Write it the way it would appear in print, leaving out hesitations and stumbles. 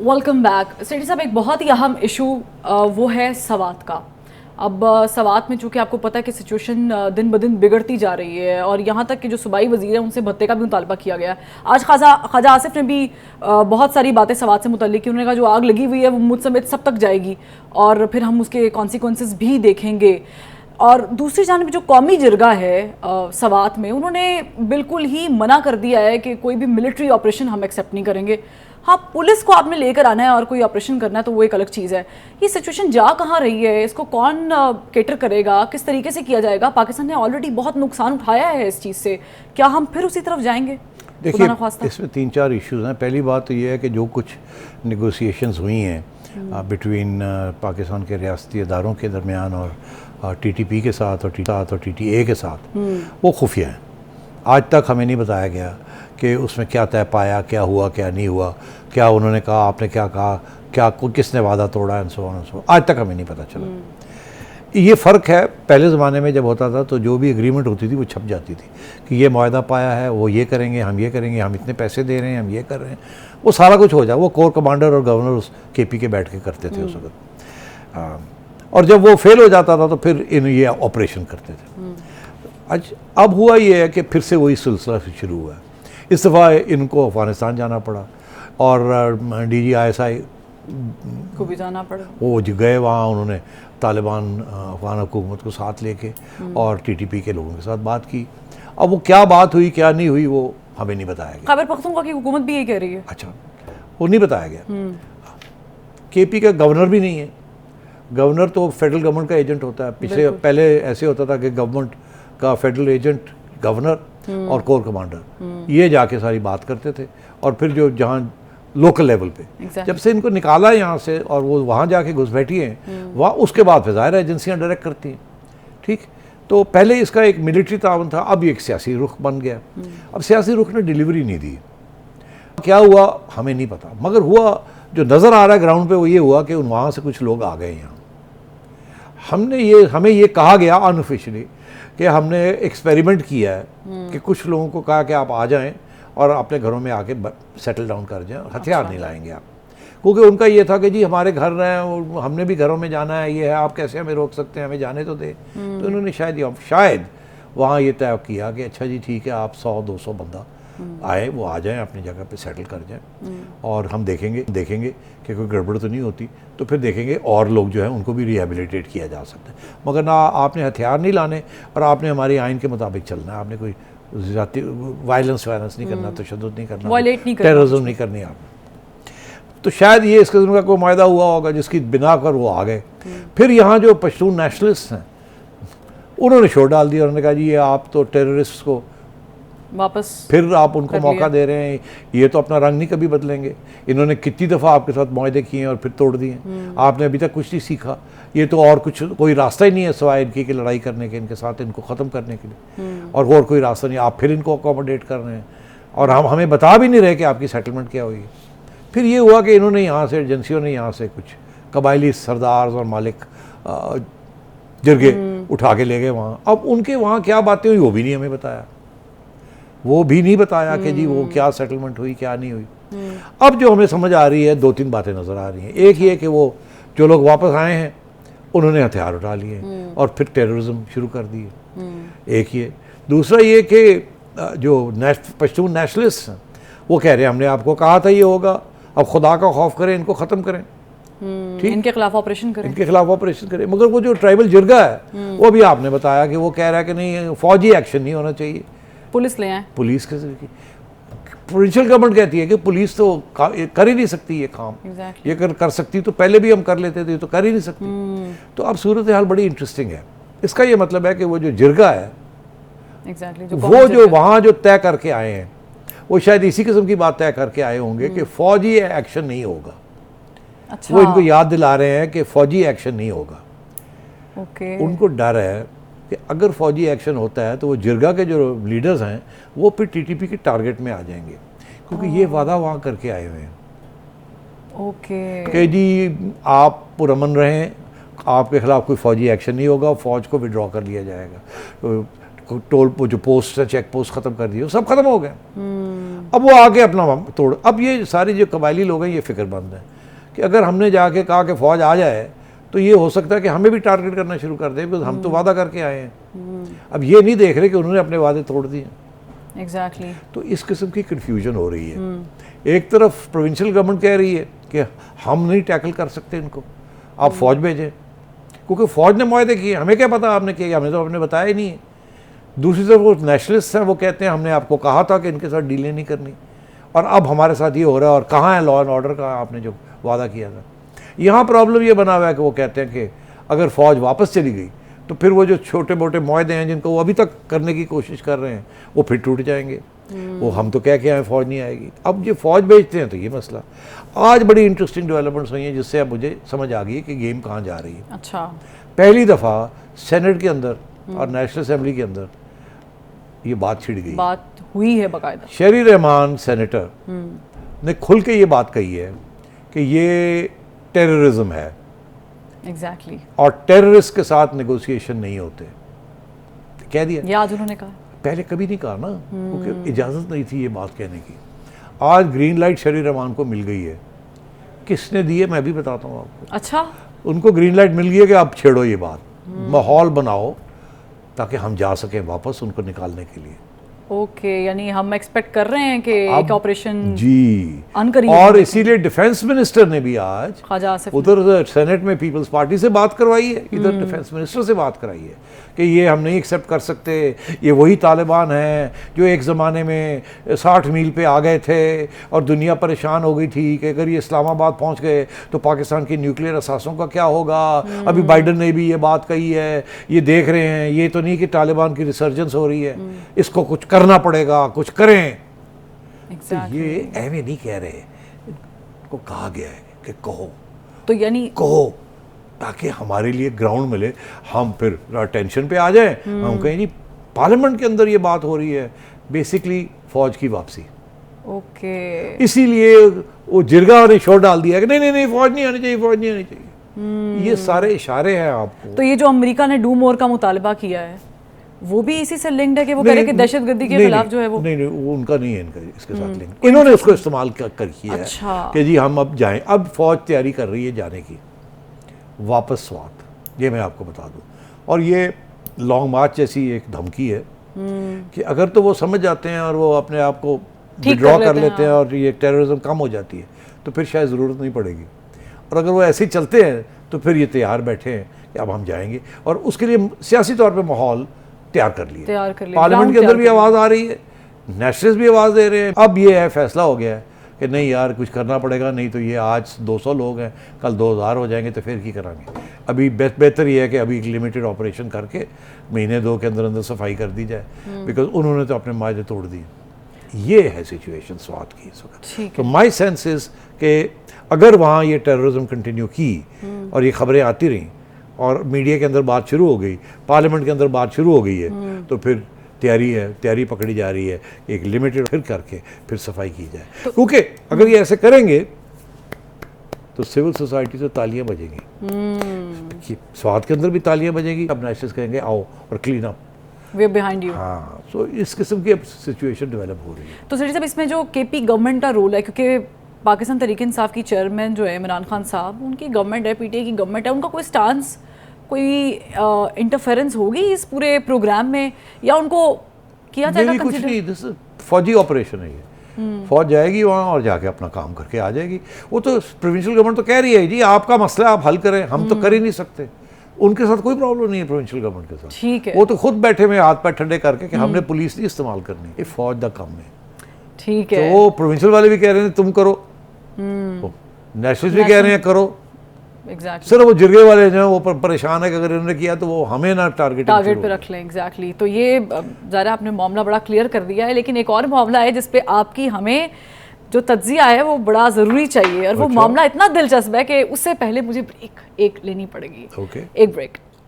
Welcome back. सेठी साहब, एक बहुत ही अहम इशू वो है सवात का। अब सवात में चूंकि आपको पता है कि सिचुएशन दिन ब दिन बिगड़ती जा रही है और यहाँ तक कि जो सूबाई वजीर है उनसे भत्ते का भी मुतालबा किया गया है। आज ख्वाजा आसिफ ने भी बहुत सारी बातें सवात से मुतल्लिक की। उन्होंने कहा जो आग लगी हुई है वो मुझ समेत सब तक जाएगी और फिर हम उसके कॉन्सिक्वेंसेस भी देखेंगे। और दूसरी जानिब जो कौमी जिरगा है सवात में, उन्होंने बिल्कुल ही मना कर दिया है कि कोई भी मिलिट्री ऑपरेशन हम एक्सेप्ट नहीं करेंगे। हाँ, पुलिस को आपने लेकर आना है और कोई ऑपरेशन करना है तो वो एक अलग चीज़ है। ये सिचुएशन जा कहाँ रही है, इसको कौन केटर करेगा, किस तरीके से किया जाएगा? पाकिस्तान ने ऑलरेडी बहुत नुकसान उठाया है इस चीज़ से, क्या हम फिर उसी तरफ जाएंगे? देखिए, इसमें 3-4 इश्यूज़ हैं। पहली बात तो ये है कि जो कुछ नेगोशिएशंस हुई हैं बिटवीन पाकिस्तान के रियासती इदारों के दरमियान और TTP के साथ और TTA के साथ, वो खुफिया हैं। आज तक हमें नहीं बताया गया कि उसमें क्या तय पाया, क्या हुआ, क्या नहीं हुआ, क्या उन्होंने कहा, आपने क्या कहा, क्या किसने वादा तोड़ा, एंड सो ऑन। आज तक हमें नहीं पता चला। ये फ़र्क है, पहले ज़माने में जब होता था तो जो भी एग्रीमेंट होती थी वो छप जाती थी कि ये मुआहदा पाया है, वो ये करेंगे, हम ये करेंगे, हम इतने पैसे दे रहे हैं, हम ये कर रहे हैं। वो सारा कुछ हो जाए। वो कोर कमांडर और गवर्नर उस KP के बैठ के करते थे उस वक्त। और जब वो फेल हो जाता था तो फिर ये ऑपरेशन करते थे। अब हुआ ये है कि फिर से वही सिलसिला शुरू हुआ है। इस दफ़ा इनको अफ़गानिस्तान जाना पड़ा और DG ISI को भी जाना पड़ा। वो गए वहाँ, उन्होंने तालिबान अफ़गान हुकूमत को साथ लेके और TTP के लोगों के साथ बात की। अब वो क्या बात हुई, क्या नहीं हुई, वो हमें नहीं बताया गया। खैबर पख्तूनख्वा की हुकूमत भी ये कह रही है। अच्छा, वो नहीं बताया गया। KP का गवर्नर भी नहीं है। गवर्नर तो फेडरल गवर्नमेंट का एजेंट होता है। पहले ऐसे होता था कि गवर्नमेंट का फेडरल एजेंट गवर्नर और कोर कमांडर ये जाके सारी बात करते थे और फिर जो जहाँ लोकल लेवल पे जब से इनको निकाला यहाँ से और वो वहाँ जाके घुसपैठी हैं, वहाँ उसके बाद फिर ज़ाहिर एजेंसियाँ डायरेक्ट करती हैं। ठीक, तो पहले इसका एक मिलिट्री ताउन था, अब एक सियासी रुख बन गया। अब सियासी रुख ने डिलीवरी नहीं दी। क्या हुआ हमें नहीं पता, मगर हुआ जो नज़र आ रहा है ग्राउंड पे वो ये हुआ कि वहाँ से कुछ लोग आ गए यहाँ। हमें ये कहा गया अनऑफिशियली कि हमने एक्सपेरिमेंट किया है कि कुछ लोगों को कहा कि आप आ जाएं और अपने घरों में आके सेटल डाउन कर जाएं, हथियार नहीं लाएंगे आप, क्योंकि उनका ये था कि जी हमारे घर हैं और हमने भी घरों में जाना है, ये है, आप कैसे हमें रोक सकते हैं, हमें जाने तो दे। तो इन्होंने शायद वहाँ ये तय किया कि अच्छा जी ठीक है, आप 100-200 बंदा आए, वो आ जाएं, अपनी जगह पे सेटल कर जाएं और हम देखेंगे कि कोई गड़बड़ तो नहीं होती, तो फिर देखेंगे और लोग जो है उनको भी रिहेबिलिटेट किया जा सकता है। मगर ना आपने हथियार नहीं लाने और आपने हमारी आइन के मुताबिक चलना है। आपने कोई वायलेंस नहीं करना, तशद्दुद नहीं करना, टेररिज्म नहीं करनी आपने। तो शायद ये इस किस्म का कोई मायदा हुआ होगा जिसकी बिना पर वो आ गए। फिर यहाँ जो पश्तून नेशनलिस्ट हैं उन्होंने शोर डाल दिया। उन्होंने कहा जी ये आप तो टेररिस्ट को वापस फिर आप उनको मौका दे रहे हैं, ये तो अपना रंग नहीं कभी बदलेंगे। इन्होंने कितनी दफ़ा आपके साथ मुआहदे किए हैं और फिर तोड़ दिए। आपने अभी तक कुछ नहीं सीखा। ये तो और कोई रास्ता ही नहीं है सिवाय इनकी कि लड़ाई करने के, इनके साथ इनको ख़त्म करने के लिए, और कोई रास्ता नहीं। आप फिर इनको अकोमोडेट कर रहे हैं और हमें बता भी नहीं रहे कि आपकी सेटलमेंट क्या हुई। फिर ये हुआ कि इन्होंने यहाँ से, एजेंसियों ने यहाँ से कुछ कबायली सरदार और मालिक जिरगे उठा के ले गए वहाँ। अब उनके वहाँ क्या बातें हुई वो भी नहीं हमें बताया। कि जी वो क्या सेटलमेंट हुई, क्या नहीं हुई। अब जो हमें समझ आ रही है, 2-3 बातें नज़र आ रही हैं। एक ये कि वो जो लोग वापस आए हैं उन्होंने हथियार उठा लिए और फिर टेररिज्म शुरू कर दिए। एक ये, दूसरा ये कि जो पश्तून नेशनलिस्ट हैं वो कह रहे हैं हमने आपको कहा था ये होगा, अब खुदा का खौफ करें, इनको ख़त्म करें, ठीक, इनके खिलाफ ऑपरेशन करें। मगर वो जो ट्राइबल जिरगा है वो भी आपने बताया कि वो कह रहा है कि नहीं, फौजी एक्शन नहीं होना चाहिए, पुलिस ले आए। पुलिस के प्रोविंशियल गवर्नमेंट कहती है कि पुलिस तो कर ही नहीं सकती ये काम। ये कर सकती तो पहले भी हम कर लेते थे, तो कर ही नहीं सकती। तो अब सूरत हाल बड़ी इंटरेस्टिंग है। इसका ये मतलब है कि वो जो जिरगा है वो जो वहाँ जो तय करके आए हैं वो शायद इसी किस्म की बात तय करके आए होंगे कि फौजी एक्शन नहीं होगा। अच्छा। वो इनको याद दिला रहे हैं कि फौजी एक्शन नहीं होगा। उनको डर है कि अगर फौजी एक्शन होता है तो वो जिरगा के जो लीडर्स हैं वो फिर TTP के टारगेट में आ जाएंगे, क्योंकि ये वादा वहाँ करके आए हुए हैं कि जी आप पुरअमन रहें, आपके खिलाफ कोई फौजी एक्शन नहीं होगा, फौज को विड्रॉ कर लिया जाएगा, टोल जो पोस्ट है, चेक पोस्ट ख़त्म कर दिए, सब ख़त्म हो गए। अब वो आके अपना तोड़, अब ये सारे जो कबायली लोग हैं ये फिक्रमंद हैं कि अगर हमने जाके कहा कि फ़ौज आ जाए तो ये हो सकता है कि हमें भी टारगेट करना शुरू कर दे, बिकॉज हम तो वादा करके आए हैं। अब ये नहीं देख रहे कि उन्होंने अपने वादे तोड़ दिए। एग्जैक्टली। तो इस किस्म की कन्फ्यूजन हो रही है। एक तरफ प्रोविंशियल गवर्नमेंट कह रही है कि हम नहीं टैकल कर सकते इनको, आप फ़ौज भेजें, क्योंकि फ़ौज ने मुआहदे किए, हमें क्या पता आपने किया, हमें तो आपने बताया ही नहीं है। दूसरी तरफ वो नेशनलिस्ट हैं, वो कहते हैं हमने आपको कहा था कि इनके साथ डीलें नहीं करनी, और अब हमारे साथ ये हो रहा है, और कहाँ है लॉ एंड ऑर्डर का आपने जो वादा किया था। यहाँ प्रॉब्लम ये बना हुआ है कि वो कहते हैं कि अगर फ़ौज वापस चली गई तो फिर वो जो छोटे मोटे मुआहदे हैं जिनको वो अभी तक करने की कोशिश कर रहे हैं वो फिर टूट जाएंगे। वो हम तो कह के आए फ़ौज नहीं आएगी, अब ये फ़ौज भेजते हैं तो ये मसला। आज बड़ी इंटरेस्टिंग डेवलपमेंट्स हुई हैं जिससे अब मुझे समझ आ गई है कि गेम कहाँ जा रही है। अच्छा। पहली दफ़ा सेनेट के अंदर और नेशनल असेंबली के अंदर ये बात छिड़ गई, बात हुई है बाकायदा। शहरी रहमान सेनेटर ने खुल के ये बात कही है कि ये टेररिज्म है। एग्जैक्टली। और टेररिस्ट के साथ नेगोशिएशन नहीं होते, कह दिया। ये आज उन्होंने कहा, पहले कभी नहीं कहा ना, क्योंकि इजाज़त नहीं थी ये बात कहने की। आज ग्रीन लाइट शहरी रहमान को मिल गई है। किसने दी है मैं भी बताता हूँ आपको। अच्छा। उनको ग्रीन लाइट मिल गई है कि आप छेड़ो ये बात, माहौल बनाओ ताकि हम जा सकें वापस उनको निकालने के लिए। ओके, यानी हम एक्सपेक्ट कर रहे हैं कि एक ऑपरेशन जी अनकरीब। और इसीलिए डिफेंस मिनिस्टर ने भी आज ख्वाजा आसिफ उधर सेनेट में पीपल्स पार्टी से बात करवाई है, इधर डिफेंस मिनिस्टर से बात कराई है कि ये हम नहीं एक्सेप्ट कर सकते। ये वही तालिबान हैं जो एक ज़माने में 60 मील पे आ गए थे और दुनिया परेशान हो गई थी कि अगर ये इस्लामाबाद पहुंच गए तो पाकिस्तान की न्यूक्लियर असासों का क्या होगा। अभी बाइडन ने भी ये बात कही है, ये देख रहे हैं, ये तो नहीं कि तालिबान की रिसर्जेंस हो रही है, इसको कुछ करना पड़ेगा, कुछ करें। तो ये ऐਵੇਂ नहीं कह रहे, को कहा गया है कि कहो, तो यानी कहो ताकि हमारे लिए ग्राउंड मिले, हम फिर टेंशन पे आ जाएं। हम कहें जी पार्लियामेंट के अंदर ये बात हो रही है, बेसिकली फौज की वापसी। ओके। इसीलिए वो जिरगा ने शोर डाल दिया कि नहीं नहीं नहीं फौज नहीं आनी चाहिए, फौज नहीं आनी चाहिए। ये सारे इशारे हैं आपको। तो ये जो अमेरिका ने डू मोर का मुतालबा किया है वो भी इसी से लिंक्ड है कि वो कह रहे हैं कि दहशतगर्दी के खिलाफ जो है वो नहीं वो उनका नहीं है, इनका इसके साथ लिंक। इन्होंने उसको इस्तेमाल कर किया है। अच्छा। कि जी हम अब जाएं, अब फौज तैयारी कर रही है जाने की वापस स्वात, ये मैं आपको बता दूं। और ये लॉन्ग मार्च जैसी एक धमकी है कि अगर तो वो समझ जाते हैं और वो अपने आप को विड्रॉ कर लेते हैं और ये टेररिज्म कम हो जाती है तो फिर शायद ज़रूरत नहीं पड़ेगी। और अगर वो ऐसे ही चलते हैं तो फिर ये तैयार बैठे हैं कि अब हम जाएंगे, और उसके लिए सियासी तौर पर माहौल तैयार कर लिया। पार्लियामेंट के अंदर भी आवाज़ आ रही है, नेशनलिस्ट भी आवाज़ दे रहे हैं। अब ये है फैसला हो गया है कि नहीं यार कुछ करना पड़ेगा, नहीं तो ये आज 200 लोग हैं, कल 2000 हो जाएंगे तो फिर की करांगे। अभी बेहतर ये है कि अभी एक लिमिटेड ऑपरेशन करके महीने 2 के अंदर अंदर सफाई कर दी जाए, बिकॉज उन्होंने तो अपने मायदे तोड़ दिए। ये है सिचुएशन स्वात की इस वक्त। तो माई सेंस इज कि अगर वहाँ ये टेररिज्म कंटिन्यू की और ये खबरें आती रहीं और मीडिया के अंदर बात शुरू हो गई, पार्लियामेंट के अंदर बात शुरू हो गई है, तो फिर तैयारी पकड़ी जा रही है, एक लिमिटेड फिर करके फिर सफाई की जाए। क्योंकि अगर ये ऐसे करेंगे तो सिविल सोसाइटी से तालियां बजेंगी, स्वात के अंदर भी तालियां बजेंगी। अब नेशनलिस्ट कहेंगे आओ और clean up, we are behind you. हाँ, सो इस किस्म की अब सिचुएशन डेवलप हो रही है। तो सर साहब इसमें जो केपी गवर्नमेंट का रोल है, क्योंकि पाकिस्तान तहरीक इंसाफ की चेयरमैन जो है इमरान खान साहब, उनकी गवर्नमेंट है, पीटीआई की गवर्नमेंट है, उनका कोई स्टांस, कोई इंटरफेरेंस होगी इस पूरे प्रोग्राम में, या उनको किया जाएगा कुछ नहीं, दिस फौजी ऑपरेशन है ये। फौज जाएगी वहाँ और जाके अपना काम करके आ जाएगी। वो तो प्रोविंशियल गवर्नमेंट तो कह रही है जी आपका मसला आप हल करें, हम तो कर ही नहीं सकते। उनके साथ कोई प्रॉब्लम नहीं है प्रोविंशियल गवर्नमेंट के साथ, ठीक है। वो तो खुद बैठे हुए हाथ पैर ठंडे करके कि हमने पुलिस नहीं इस्तेमाल करनी, ये फौज का काम है। ठीक है। तो प्रोविंशियल वाले भी कह रहे हैं तुम करो, नेशनल भी कह रहे हैं करो। एग्जैक्टली। सिर्फ वो जिरगे वाले जो हैं वो परेशान है कि अगर इन्होंने किया तो वो हमें ना टारगेट पे रख लें। एग्जैक्टली। तो ये ज़रा आपने मामला बड़ा क्लियर कर दिया है, लेकिन एक और मामला है जिस पे आपकी हमें जो तज्जिया है वो बड़ा ज़रूरी चाहिए, और वो मामला इतना दिलचस्प है कि उससे पहले मुझे ब्रेक एक लेनी पड़ेगी। ओके, एक ब्रेक।